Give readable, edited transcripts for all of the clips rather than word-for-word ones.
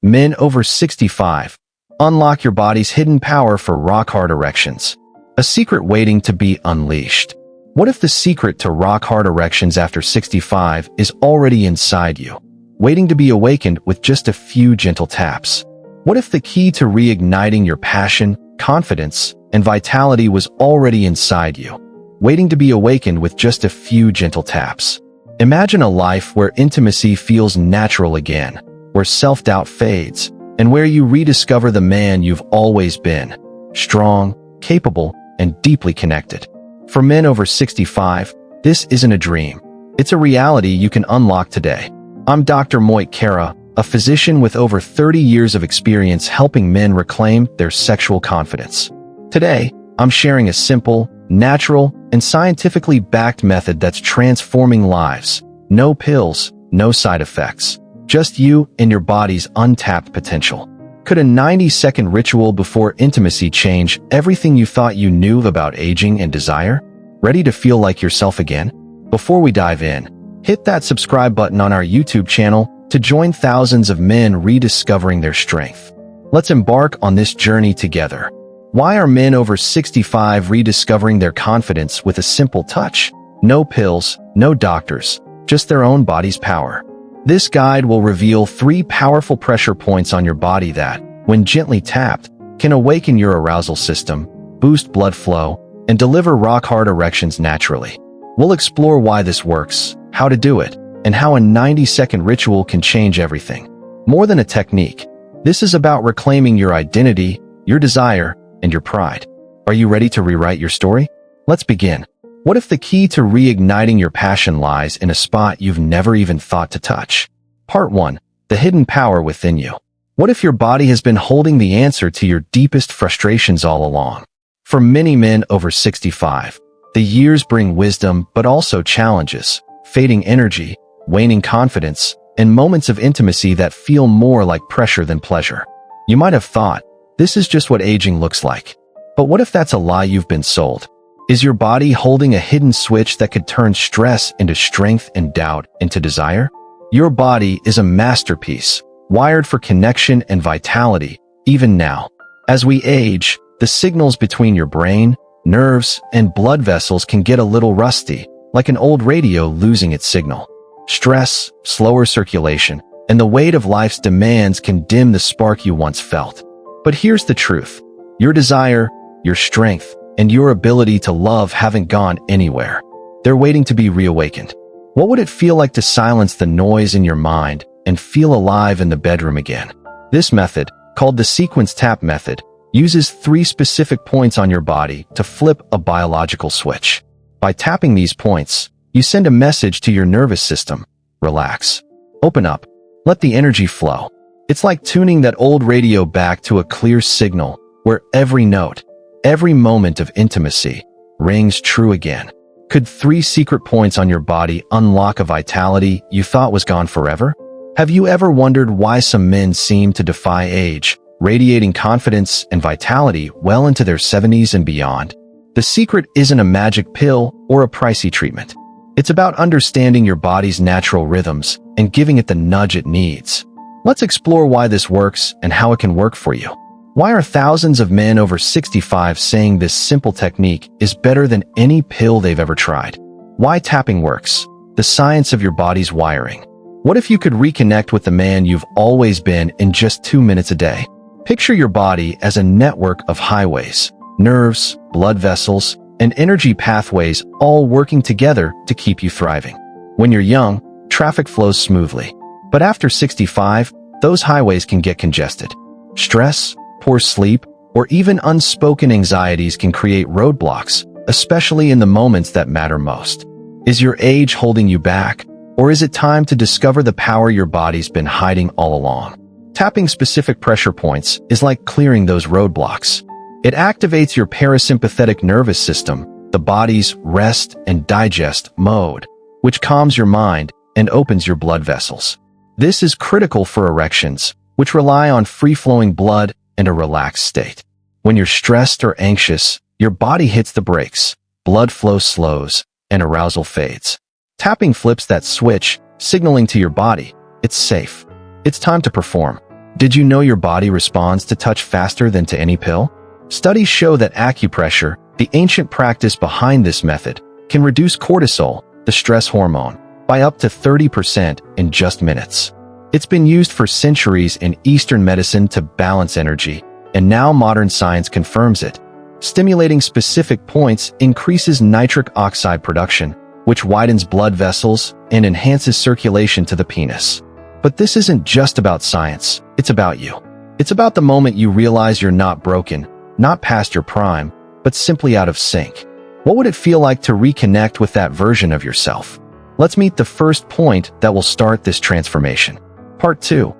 Men over 65. Unlock your body's hidden power for rock-hard erections. A secret waiting to be unleashed. What if the secret to rock-hard erections after 65 is already inside you, waiting to be awakened with just a few gentle taps? What if the key to reigniting your passion, confidence, and vitality was already inside you, waiting to be awakened with just a few gentle taps? Imagine a life where intimacy feels natural again, where self-doubt fades, and where you rediscover the man you've always been, strong, capable, and deeply connected. For men over 65, this isn't a dream. It's a reality you can unlock today. I'm Dr. Moit Kara, a physician with over 30 years of experience helping men reclaim their sexual confidence. Today, I'm sharing a simple, natural, and scientifically backed method that's transforming lives. No pills, no side effects. Just you and your body's untapped potential. Could a 90-second ritual before intimacy change everything you thought you knew about aging and desire? Ready to feel like yourself again? Before we dive in, hit that subscribe button on our YouTube channel to join thousands of men rediscovering their strength. Let's embark on this journey together. Why are men over 65 rediscovering their confidence with a simple touch? No pills, no doctors, just their own body's power. This guide will reveal 3 powerful pressure points on your body that, when gently tapped, can awaken your arousal system, boost blood flow, and deliver rock-hard erections naturally. We'll explore why this works, how to do it, and how a 90-second ritual can change everything. More than a technique, this is about reclaiming your identity, your desire, and your pride. Are you ready to rewrite your story? Let's begin. What if the key to reigniting your passion lies in a spot you've never even thought to touch? Part 1. The hidden power within you. What if your body has been holding the answer to your deepest frustrations all along? For many men over 65, the years bring wisdom but also challenges, fading energy, waning confidence, and moments of intimacy that feel more like pressure than pleasure. You might have thought, this is just what aging looks like. But what if that's a lie you've been sold? Is your body holding a hidden switch that could turn stress into strength and doubt into desire? Your body is a masterpiece, wired for connection and vitality, even now. As we age, the signals between your brain, nerves, and blood vessels can get a little rusty, like an old radio losing its signal. Stress, slower circulation, and the weight of life's demands can dim the spark you once felt. But here's the truth. Your desire, your strength, and your ability to love haven't gone anywhere. They're waiting to be reawakened. What would it feel like to silence the noise in your mind and feel alive in the bedroom again? This method, called the sequence tap method, uses 3 specific points on your body to flip a biological switch. By tapping these points, you send a message to your nervous system. Relax. Open up. Let the energy flow. It's like tuning that old radio back to a clear signal where every note, every moment of intimacy rings true again. Could 3 secret points on your body unlock a vitality you thought was gone forever? Have you ever wondered why some men seem to defy age, radiating confidence and vitality well into their 70s and beyond? The secret isn't a magic pill or a pricey treatment. It's about understanding your body's natural rhythms and giving it the nudge it needs. Let's explore why this works and how it can work for you. Why are thousands of men over 65 saying this simple technique is better than any pill they've ever tried? Why tapping works. The science of your body's wiring. What if you could reconnect with the man you've always been in just 2 minutes a day? Picture your body as a network of highways, nerves, blood vessels, and energy pathways all working together to keep you thriving. When you're young, traffic flows smoothly. But after 65, those highways can get congested. Stress, poor sleep, or even unspoken anxieties can create roadblocks, especially in the moments that matter most. Is your age holding you back, or is it time to discover the power your body's been hiding all along? Tapping specific pressure points is like clearing those roadblocks. It activates your parasympathetic nervous system, the body's rest and digest mode, which calms your mind and opens your blood vessels. This is critical for erections, which rely on free-flowing blood and a relaxed state. When you're stressed or anxious, your body hits the brakes, blood flow slows, and arousal fades. Tapping flips that switch, signaling to your body, it's safe. It's time to perform. Did you know your body responds to touch faster than to any pill? Studies show that acupressure, the ancient practice behind this method, can reduce cortisol, the stress hormone, by up to 30% in just minutes. It's been used for centuries in Eastern medicine to balance energy, and now modern science confirms it. Stimulating specific points increases nitric oxide production, which widens blood vessels and enhances circulation to the penis. But this isn't just about science, it's about you. It's about the moment you realize you're not broken, not past your prime, but simply out of sync. What would it feel like to reconnect with that version of yourself? Let's meet the first point that will start this transformation. Part 2.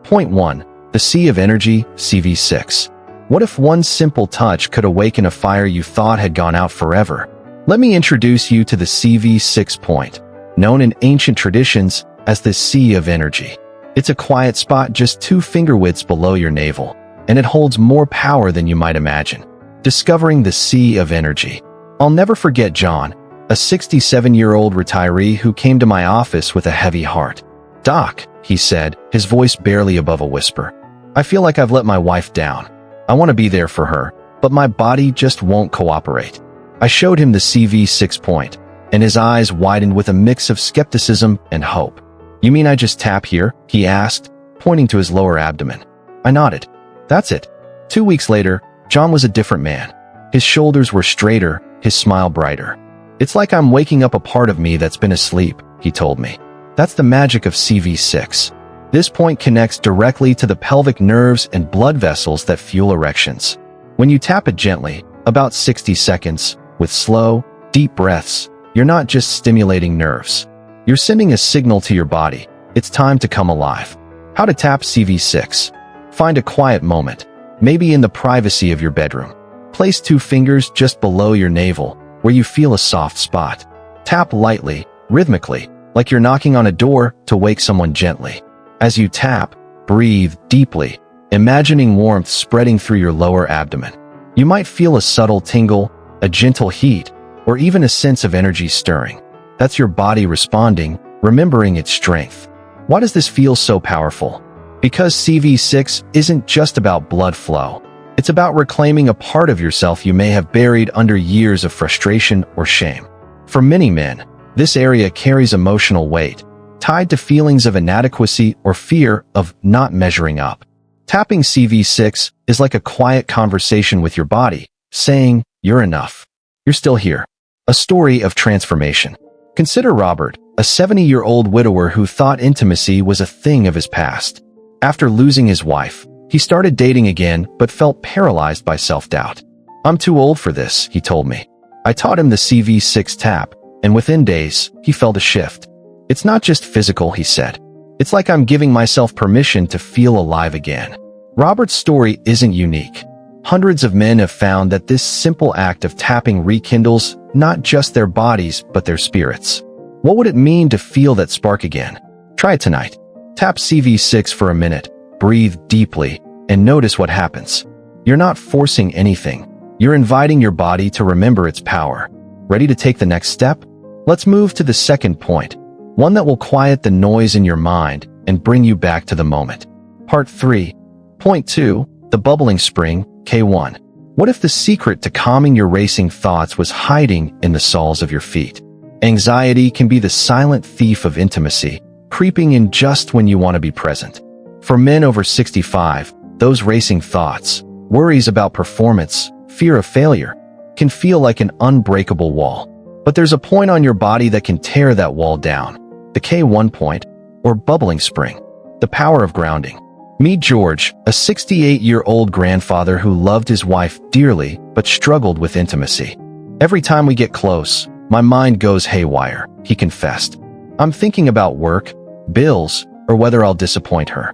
Point 1. The Sea of Energy, CV6. What if one simple touch could awaken a fire you thought had gone out forever? Let me introduce you to the CV6 point, known in ancient traditions as the Sea of Energy. It's a quiet spot just 2 finger widths below your navel, and it holds more power than you might imagine. Discovering the Sea of Energy. I'll never forget John, a 67-year-old retiree who came to my office with a heavy heart. "Doc," he said, his voice barely above a whisper, "I feel like I've let my wife down. I want to be there for her, but my body just won't cooperate." I showed him the CV6 point, and his eyes widened with a mix of skepticism and hope. "You mean I just tap here?" he asked, pointing to his lower abdomen. I nodded. "That's it." 2 weeks later, John was a different man. His shoulders were straighter, his smile brighter. "It's like I'm waking up a part of me that's been asleep," he told me. That's the magic of CV6. This point connects directly to the pelvic nerves and blood vessels that fuel erections. When you tap it gently, about 60 seconds, with slow, deep breaths, you're not just stimulating nerves. You're sending a signal to your body. It's time to come alive. How to tap CV6. Find a quiet moment, maybe in the privacy of your bedroom. Place 2 fingers just below your navel, where you feel a soft spot. Tap lightly, rhythmically, like you're knocking on a door to wake someone gently. As you tap, breathe deeply, imagining warmth spreading through your lower abdomen. You might feel a subtle tingle, a gentle heat, or even a sense of energy stirring. That's your body responding, remembering its strength. Why does this feel so powerful? Because CV6 isn't just about blood flow. It's about reclaiming a part of yourself you may have buried under years of frustration or shame. For many men, this area carries emotional weight, tied to feelings of inadequacy or fear of not measuring up. Tapping CV6 is like a quiet conversation with your body, saying, "You're enough. You're still here." A story of transformation. Consider Robert, a 70-year-old widower who thought intimacy was a thing of his past. After losing his wife, he started dating again but felt paralyzed by self-doubt. "I'm too old for this," he told me. I taught him the CV6 tap, and within days, he felt a shift. "It's not just physical," he said. "It's like I'm giving myself permission to feel alive again." Robert's story isn't unique. Hundreds of men have found that this simple act of tapping rekindles not just their bodies but their spirits. What would it mean to feel that spark again? Try it tonight. Tap CV6 for a minute, breathe deeply, and notice what happens. You're not forcing anything. You're inviting your body to remember its power. Ready to take the next step? Let's move to the second point, one that will quiet the noise in your mind and bring you back to the moment. Part 3. Point 2. The Bubbling Spring, K1. What if the secret to calming your racing thoughts was hiding in the soles of your feet? Anxiety can be the silent thief of intimacy, creeping in just when you want to be present. For men over 65, those racing thoughts, worries about performance, fear of failure, can feel like an unbreakable wall. But there's a point on your body that can tear that wall down. The K1 point, or bubbling spring. The power of grounding. Meet George, a 68-year-old grandfather who loved his wife dearly but struggled with intimacy. "Every time we get close, my mind goes haywire," he confessed. "I'm thinking about work, bills, or whether I'll disappoint her."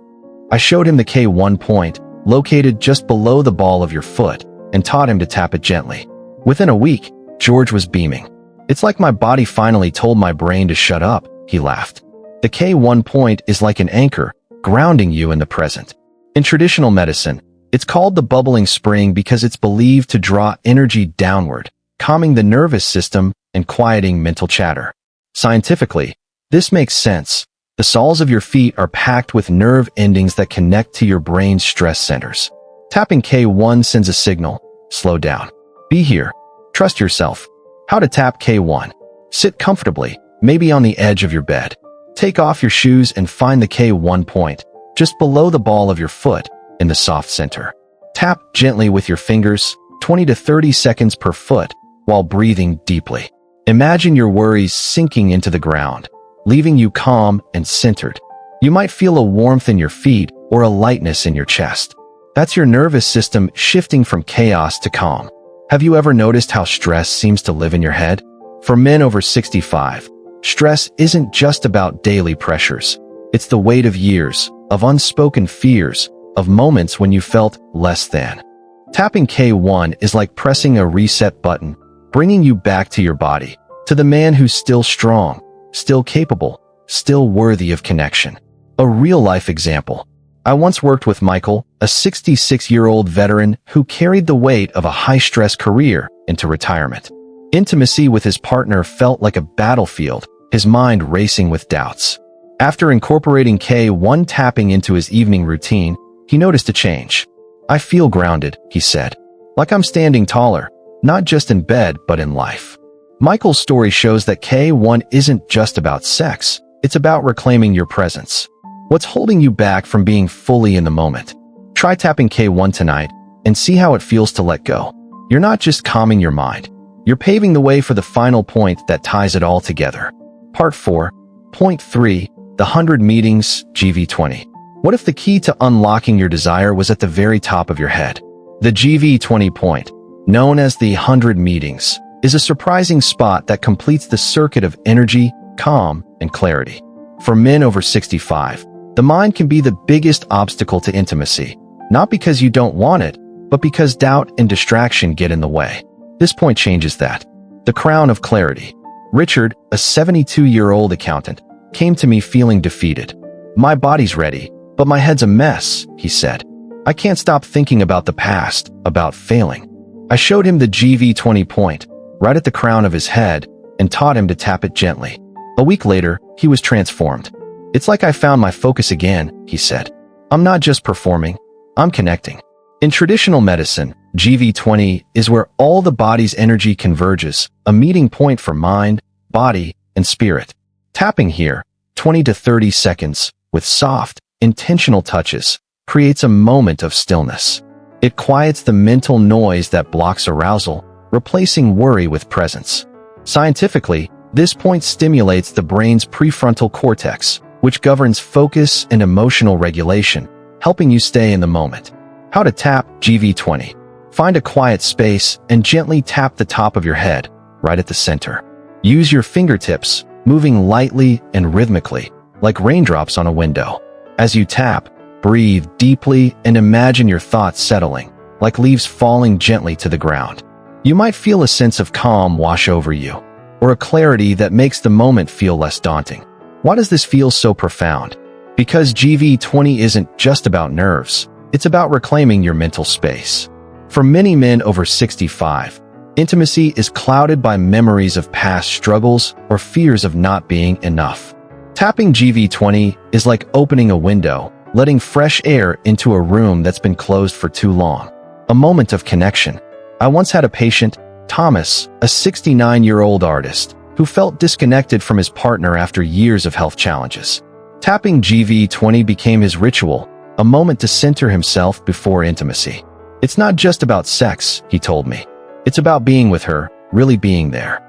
I showed him the K1 point, located just below the ball of your foot, and taught him to tap it gently. Within a week, George was beaming. "It's like my body finally told my brain to shut up," he laughed. The K1 point is like an anchor, grounding you in the present. In traditional medicine, it's called the bubbling spring because it's believed to draw energy downward, calming the nervous system and quieting mental chatter. Scientifically, this makes sense. The soles of your feet are packed with nerve endings that connect to your brain's stress centers. Tapping K1 sends a signal. Slow down. Be here. Trust yourself. How to tap K1. Sit comfortably, maybe on the edge of your bed. Take off your shoes and find the K1 point, just below the ball of your foot, in the soft center. Tap gently with your fingers, 20 to 30 seconds per foot, while breathing deeply. Imagine your worries sinking into the ground, leaving you calm and centered. You might feel a warmth in your feet or a lightness in your chest. That's your nervous system shifting from chaos to calm. Have you ever noticed how stress seems to live in your head? For men over 65, stress isn't just about daily pressures. It's the weight of years, of unspoken fears, of moments when you felt less than. Tapping K1 is like pressing a reset button, bringing you back to your body, to the man who's still strong, still capable, still worthy of connection. A real-life example. I once worked with Michael, a 66-year-old veteran who carried the weight of a high-stress career into retirement. Intimacy with his partner felt like a battlefield, his mind racing with doubts. After incorporating K1 tapping into his evening routine, he noticed a change. "I feel grounded," he said. "Like I'm standing taller, not just in bed, but in life." Michael's story shows that K1 isn't just about sex, it's about reclaiming your presence. What's holding you back from being fully in the moment? Try tapping K1 tonight and see how it feels to let go. You're not just calming your mind, you're paving the way for the final point that ties it all together. Part 4, Point 3, the 100 Meetings, GV20. What if the key to unlocking your desire was at the very top of your head? The GV20 point, known as the 100 Meetings, is a surprising spot that completes the circuit of energy, calm, and clarity. For men over 65, the mind can be the biggest obstacle to intimacy, not because you don't want it, but because doubt and distraction get in the way. This point changes that. The crown of clarity. Richard, a 72-year-old accountant, came to me feeling defeated. "My body's ready, but my head's a mess," he said. "I can't stop thinking about the past, about failing." I showed him the GV20 point, right at the crown of his head, and taught him to tap it gently. A week later, he was transformed. "It's like I found my focus again," he said. "I'm not just performing, I'm connecting." In traditional medicine, GV20 is where all the body's energy converges, a meeting point for mind, body, and spirit. Tapping here, 20 to 30 seconds, with soft, intentional touches, creates a moment of stillness. It quiets the mental noise that blocks arousal, replacing worry with presence. Scientifically, this point stimulates the brain's prefrontal cortex, which governs focus and emotional regulation, helping you stay in the moment. How to tap GV20. Find a quiet space and gently tap the top of your head, right at the center. Use your fingertips, moving lightly and rhythmically, like raindrops on a window. As you tap, breathe deeply and imagine your thoughts settling, like leaves falling gently to the ground. You might feel a sense of calm wash over you, or a clarity that makes the moment feel less daunting. Why does this feel so profound? Because GV20 isn't just about nerves, it's about reclaiming your mental space. For many men over 65, intimacy is clouded by memories of past struggles or fears of not being enough. Tapping GV20 is like opening a window, letting fresh air into a room that's been closed for too long. A moment of connection. I once had a patient, Thomas, a 69-year-old artist, who felt disconnected from his partner after years of health challenges. Tapping GV20 became his ritual, a moment to center himself before intimacy. "It's not just about sex," he told me. "It's about being with her, really being there."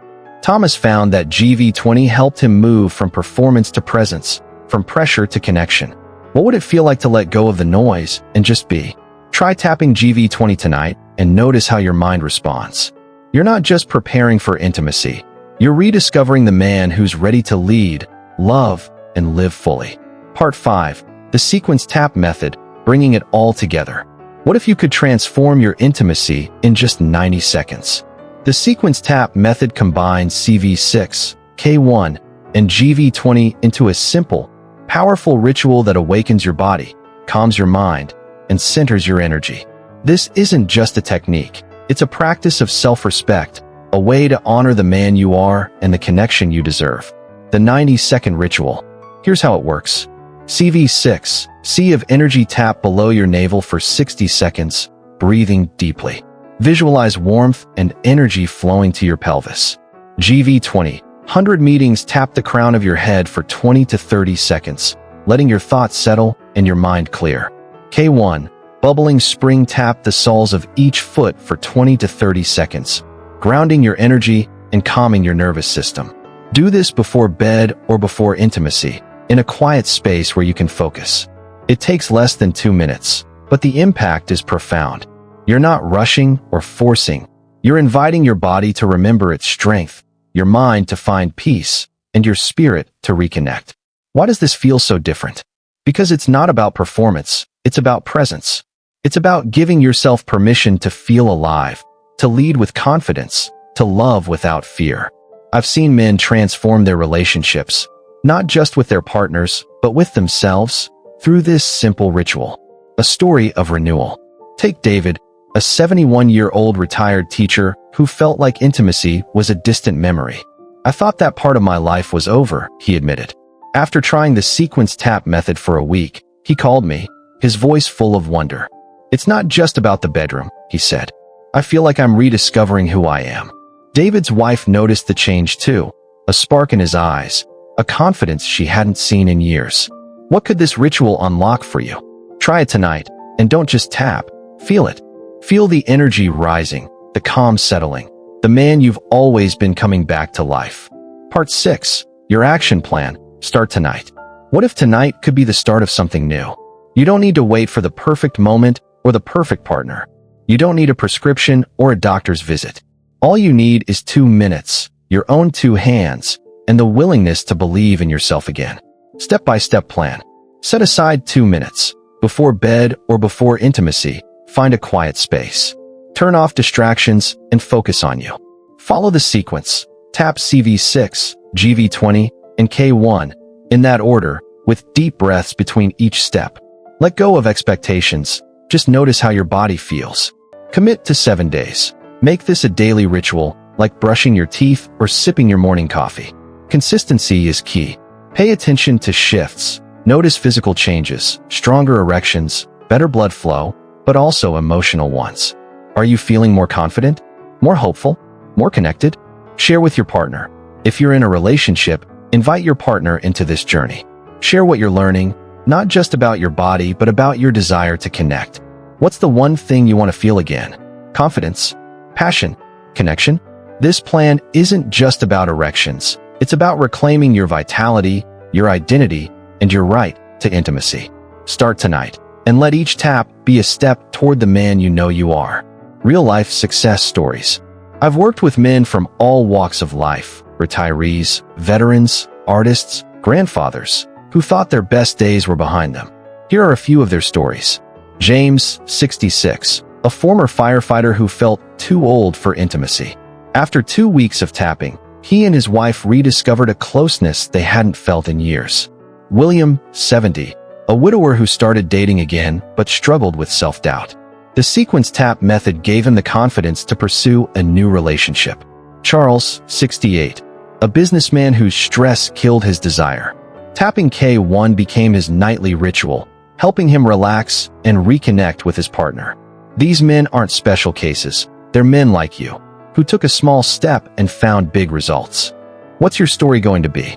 Thomas found that GV20 helped him move from performance to presence, from pressure to connection. What would it feel like to let go of the noise and just be? Try tapping GV20 tonight and notice how your mind responds. You're not just preparing for intimacy, you're rediscovering the man who's ready to lead, love, and live fully. Part 5. The Sequence Tap Method, bringing it all together. What if you could transform your intimacy in just 90 seconds? The Sequence Tap Method combines CV6, K1, and GV20 into a simple, powerful ritual that awakens your body, calms your mind, and centers your energy. This isn't just a technique, it's a practice of self-respect, a way to honor the man you are and the connection you deserve. The 90-second ritual. Here's how it works. CV6, C of energy, tap below your navel for 60 seconds, breathing deeply. Visualize warmth and energy flowing to your pelvis. GV20, 100 meetings, tap the crown of your head for 20 to 30 seconds, letting your thoughts settle and your mind clear. K1, bubbling spring, tap the soles of each foot for 20 to 30 seconds, grounding your energy and calming your nervous system. Do this before bed or before intimacy, in a quiet space where you can focus. It takes less than 2 minutes, but the impact is profound. You're not rushing or forcing. You're inviting your body to remember its strength, your mind to find peace, and your spirit to reconnect. Why does this feel so different? Because it's not about performance, it's about presence. It's about giving yourself permission to feel alive, to lead with confidence, to love without fear. I've seen men transform their relationships, not just with their partners, but with themselves, through this simple ritual. A story of renewal. Take David, a 71-year-old retired teacher who felt like intimacy was a distant memory. I thought that part of my life was over, he admitted. After trying the sequence tap method for a week, he called me, his voice full of wonder. It's not just about the bedroom, he said. I feel like I'm rediscovering who I am. David's wife noticed the change too, a spark in his eyes, a confidence she hadn't seen in years. What could this ritual unlock for you? Try it tonight, and don't just tap, feel it. Feel the energy rising, the calm settling, the man you've always been coming back to life. Part 6, your action plan, start tonight. What if tonight could be the start of something new? You don't need to wait for the perfect moment or the perfect partner. You don't need a prescription or a doctor's visit. All you need is 2 minutes, your own 2 hands, and the willingness to believe in yourself again. Step-by-step plan. Set aside 2 minutes. Before bed or before intimacy, find a quiet space. Turn off distractions and focus on you. Follow the sequence. Tap CV6, GV20, and K1, in that order, with deep breaths between each step. Let go of expectations. Just notice how your body feels. Commit to 7 days. Make this a daily ritual, like brushing your teeth or sipping your morning coffee. Consistency is key. Pay attention to shifts. Notice physical changes, stronger erections, better blood flow, but also emotional ones. Are you feeling more confident, more hopeful, more connected? Share with your partner. If you're in a relationship, invite your partner into this journey. Share what you're learning, not just about your body, but about your desire to connect. What's the one thing you want to feel again? Confidence, passion, connection? This plan isn't just about erections. It's about reclaiming your vitality, your identity, and your right to intimacy. Start tonight, and let each tap be a step toward the man you know you are. Real-life success stories. I've worked with men from all walks of life, retirees, veterans, artists, grandfathers, who thought their best days were behind them. Here are a few of their stories. James, 66, a former firefighter who felt too old for intimacy. After 2 weeks of tapping, he and his wife rediscovered a closeness they hadn't felt in years. William, 70, a widower who started dating again but struggled with self-doubt. The sequence tap method gave him the confidence to pursue a new relationship. Charles, 68, a businessman whose stress killed his desire. Tapping K1 became his nightly ritual, helping him relax and reconnect with his partner. These men aren't special cases. They're men like you, who took a small step and found big results. What's your story going to be?